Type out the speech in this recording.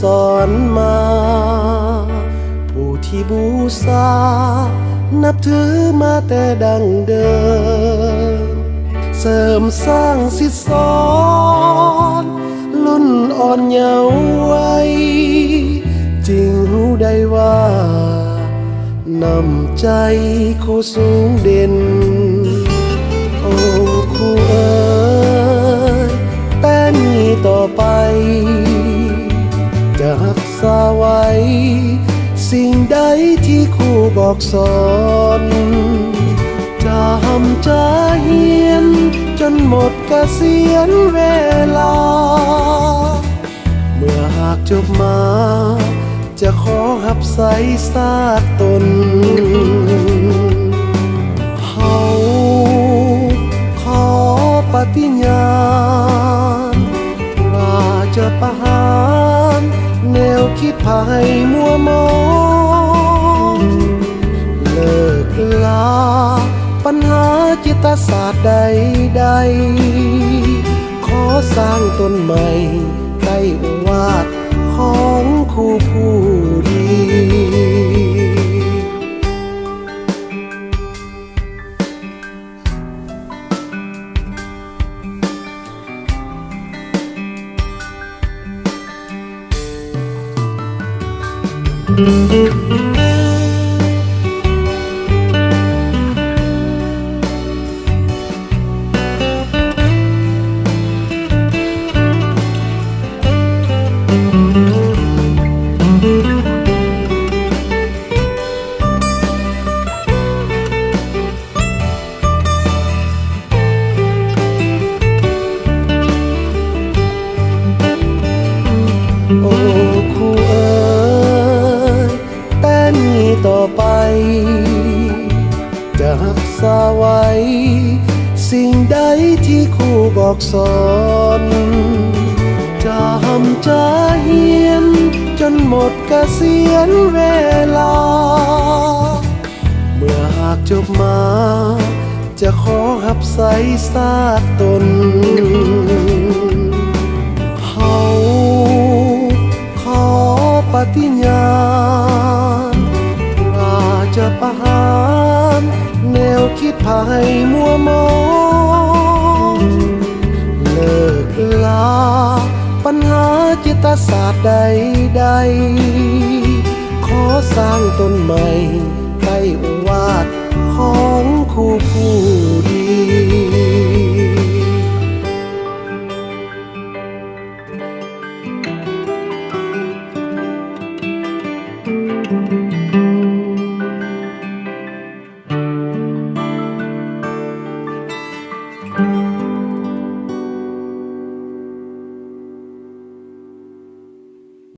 สอนมาผู้ที่บูชานับถือมาแต่ดั้งเดิมเสริมสร้างสิทธิสอนรุ่นอ่อนเยาว์วัยจึงรู้ได้ว่านำใจครูสูงเด่นโอ้ครูเอ๋ยแต่นี้ต่อไปจะรักษาไว้สิ่งใดที่ครูบอกสอนจะทำจะเฮียนจนหมดเกษียณเวลาเมื่อหากจบมาจะขอหับใส่ซากตนเฮาขอปฏิญาณว่าจะประหารแนวคิดพาให้มัวมองเลิกลาปัญหาจิตศาสตร์ใดๆขอสร้างต้นใหม่ใต้โอวาทของครูผู้ดี โอ้ครูเอ๋ยแต่นี้ต่อไปจะรักษาไว้สิ่งใดที่ครูบอกสอนจะทำจะเฮียนจนหมดเกษียณเวลาเมื่อหากจบมาจะขอหับใส่ซากตนเฮาขอปฏิญาณว่าจะประหารแนวคิดพาให้มัวมองเลิกลาปัญหาจิตศาสตร์ใดๆขอสร้างต้นใหม่ใต้โอวาทของครูผู้